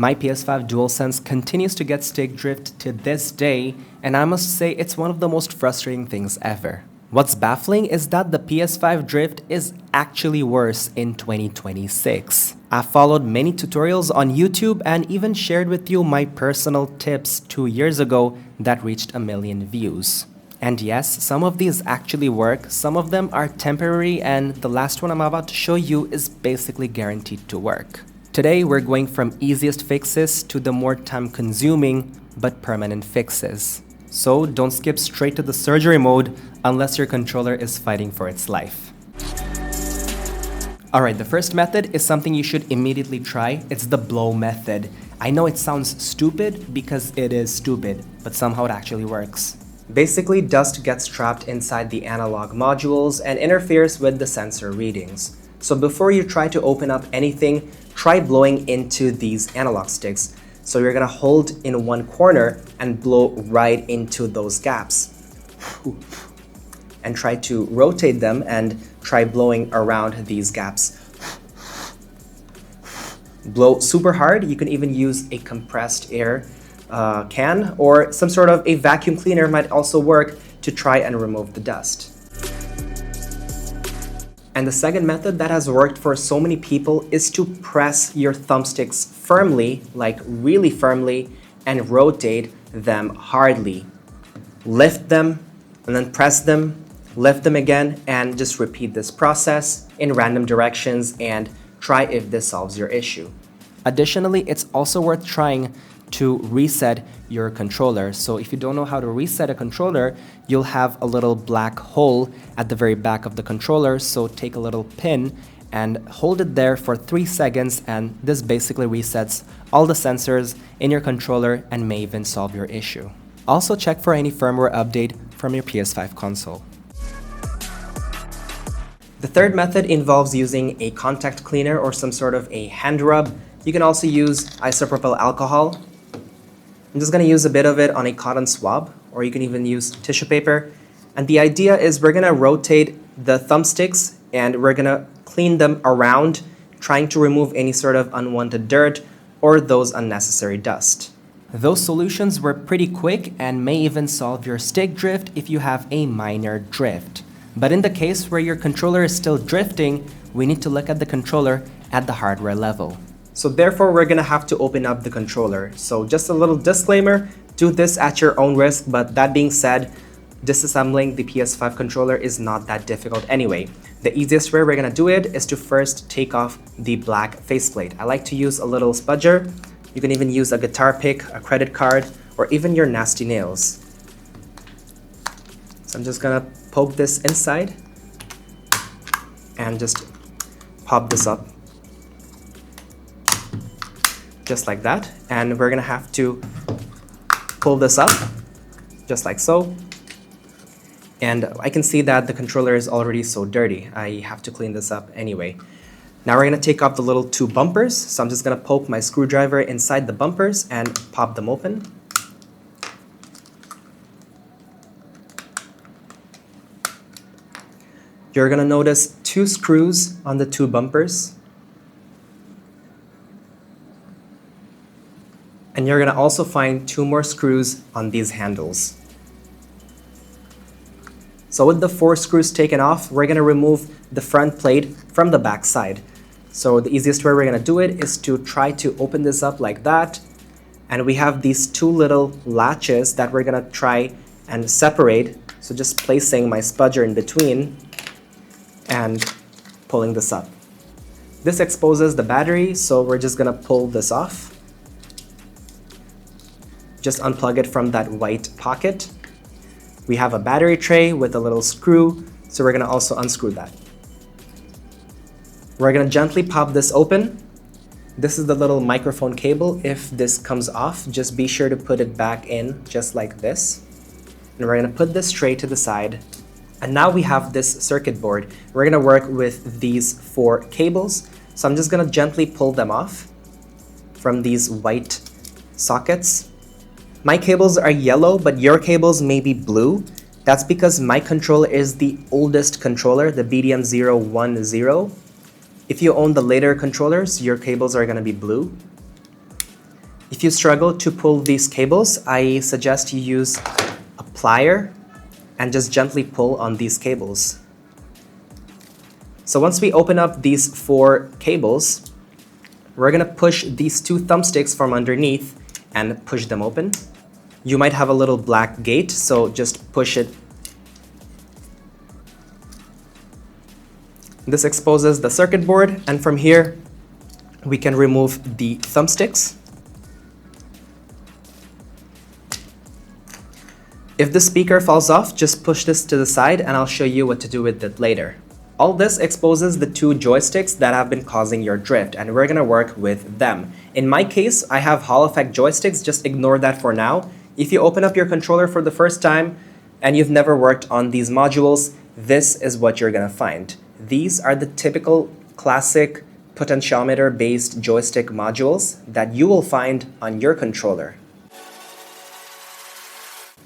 My PS5 DualSense continues to get stick drift to this day, and I must say it's one of the most frustrating things ever. What's baffling is that the PS5 drift is actually worse in 2026. I followed many tutorials on YouTube and even shared with you my personal tips 2 years ago that reached 1 million views. And yes, some of these actually work, some of them are temporary, and the last one I'm about to show you is basically guaranteed to work. Today, we're going from easiest fixes to the more time-consuming but permanent fixes. So don't skip straight to the surgery mode unless your controller is fighting for its life. Alright, the first method is something you should immediately try. It's the blow method. I know it sounds stupid because it is stupid, but somehow it actually works. Basically, dust gets trapped inside the analog modules and interferes with the sensor readings. So before you try to open up anything, try blowing into these analog sticks. So you're gonna hold in one corner and blow right into those gaps. And try to rotate them and try blowing around these gaps. Blow super hard. You can even use a compressed air can, or some sort of a vacuum cleaner might also work to try and remove the dust. And the second method that has worked for so many people is to press your thumbsticks firmly, like really firmly, and rotate them hardly. Lift them and then press them, lift them again, and just repeat this process in random directions and try if this solves your issue. Additionally, it's also worth trying to reset your controller. So if you don't know how to reset a controller, you'll have a little black hole at the very back of the controller. So take a little pin and hold it there for 3 seconds, and this basically resets all the sensors in your controller and may even solve your issue. Also check for any firmware update from your PS5 console. The third method involves using a contact cleaner or some sort of a hand rub. You can also use isopropyl alcohol. I'm just going to use a bit of it on a cotton swab, or you can even use tissue paper. And the idea is we're going to rotate the thumbsticks and we're going to clean them around, trying to remove any sort of unwanted dirt or those unnecessary dust. Those solutions were pretty quick and may even solve your stick drift if you have a minor drift. But in the case where your controller is still drifting, we need to look at the controller at the hardware level. So therefore, we're gonna have to open up the controller. So just a little disclaimer, do this at your own risk, but that being said, disassembling the PS5 controller is not that difficult anyway. The easiest way we're gonna do it is to first take off the black faceplate. I like to use a little spudger. You can even use a guitar pick, a credit card, or even your nasty nails. So I'm just gonna poke this inside and just pop this up. Just like that, and we're gonna have to pull this up just like so, and I can see that the controller is already so dirty. I have to clean this up anyway. Now we're gonna take off the little 2 bumpers, so I'm just gonna poke my screwdriver inside the bumpers and pop them open. You're gonna notice 2 screws on the 2 bumpers. And you're gonna also find 2 more screws on these handles. So with the 4 screws taken off, we're gonna remove the front plate from the back side. So the easiest way we're gonna do it is to try to open this up like that. And we have these 2 little latches that we're gonna try and separate. So just placing my spudger in between and pulling this up. This exposes the battery, so we're just gonna pull this off. Just unplug it from that white pocket. We have a battery tray with a little screw, so we're gonna also unscrew that. We're gonna gently pop this open. This is the little microphone cable. If this comes off, just be sure to put it back in just like this. And we're gonna put this tray to the side. And now we have this circuit board. We're gonna work with these 4 cables. So I'm just gonna gently pull them off from these white sockets. My cables are yellow, but your cables may be blue. That's because my controller is the oldest controller, the BDM010. If you own the later controllers, your cables are gonna be blue. If you struggle to pull these cables, I suggest you use a plier and just gently pull on these cables. So once we open up these 4 cables, we're gonna push these 2 thumbsticks from underneath and push them open. You might have a little black gate, so just push it. This exposes the circuit board, and from here, we can remove the thumbsticks. If the speaker falls off, just push this to the side and I'll show you what to do with it later. All this exposes the 2 joysticks that have been causing your drift, and we're gonna work with them. In my case, I have Hall effect joysticks, just ignore that for now. If you open up your controller for the first time and you've never worked on these modules, this is what you're gonna find. These are the typical classic potentiometer-based joystick modules that you will find on your controller.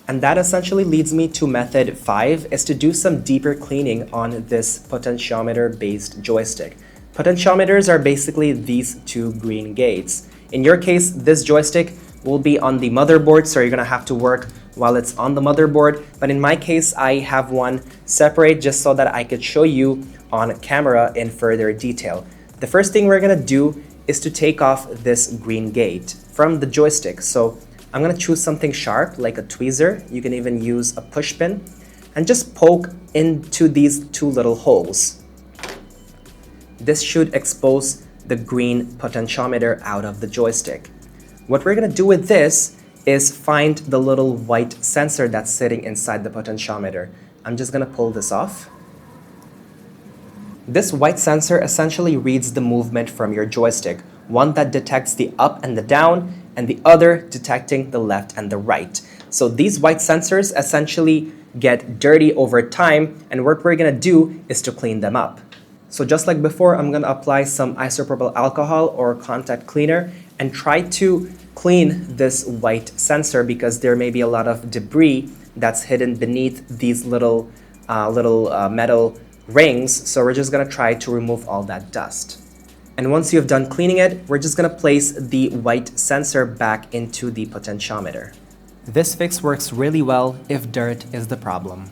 And that essentially leads me to method 5, is to do some deeper cleaning on this potentiometer-based joystick. Potentiometers are basically these 2 green gates. In your case, this joystick will be on the motherboard, so you're gonna have to work while it's on the motherboard. But in my case, I have one separate just so that I could show you on camera in further detail. The first thing we're gonna do is to take off this green gate from the joystick. So I'm gonna choose something sharp like a tweezer. You can even use a push pin and just poke into these 2 little holes. This should expose the green potentiometer out of the joystick. What we're gonna do with this is find the little white sensor that's sitting inside the potentiometer. I'm just gonna pull this off. This white sensor essentially reads the movement from your joystick, one that detects the up and the down, and the other detecting the left and the right. So these white sensors essentially get dirty over time, and what we're gonna do is to clean them up. So just like before, I'm gonna apply some isopropyl alcohol or contact cleaner and try to clean this white sensor because there may be a lot of debris that's hidden beneath these little metal rings. So we're just gonna try to remove all that dust. And once you've done cleaning it, we're just gonna place the white sensor back into the potentiometer. This fix works really well if dirt is the problem.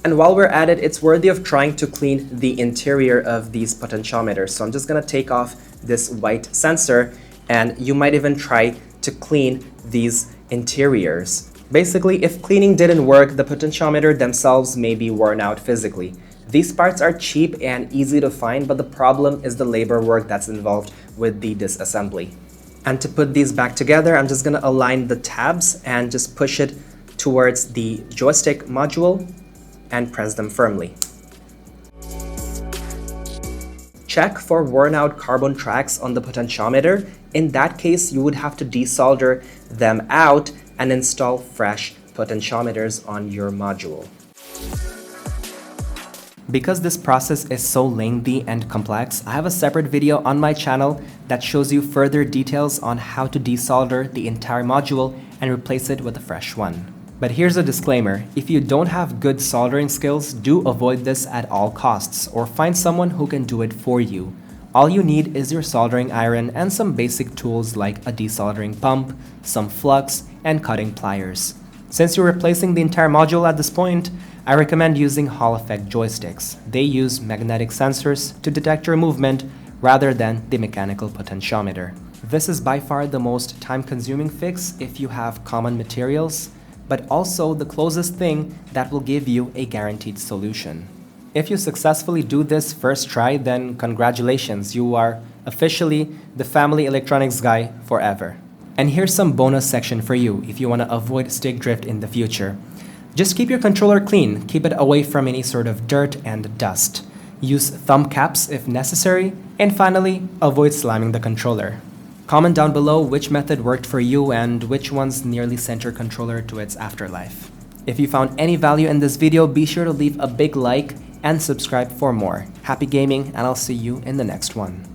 And while we're at it, it's worthy of trying to clean the interior of these potentiometers. So I'm just gonna take off this white sensor, and you might even try to clean these interiors. Basically, if cleaning didn't work, the potentiometer themselves may be worn out physically. These parts are cheap and easy to find, but the problem is the labor work that's involved with the disassembly. And to put these back together, I'm just gonna align the tabs and just push it towards the joystick module and press them firmly. Check for worn out carbon tracks on the potentiometer. In that case, you would have to desolder them out and install fresh potentiometers on your module. Because this process is so lengthy and complex, I have a separate video on my channel that shows you further details on how to desolder the entire module and replace it with a fresh one. But here's a disclaimer: if you don't have good soldering skills, do avoid this at all costs or find someone who can do it for you. All you need is your soldering iron and some basic tools like a desoldering pump, some flux, and cutting pliers. Since you're replacing the entire module at this point, I recommend using Hall effect joysticks. They use magnetic sensors to detect your movement rather than the mechanical potentiometer. This is by far the most time-consuming fix if you have common materials, but also the closest thing that will give you a guaranteed solution. If you successfully do this first try, then congratulations, you are officially the family electronics guy forever. And here's some bonus section for you if you want to avoid stick drift in the future. Just keep your controller clean, keep it away from any sort of dirt and dust. Use thumb caps if necessary, and finally, avoid slamming the controller. Comment down below which method worked for you and which ones nearly sent your controller to its afterlife. If you found any value in this video, be sure to leave a big like and subscribe for more. Happy gaming, and I'll see you in the next one.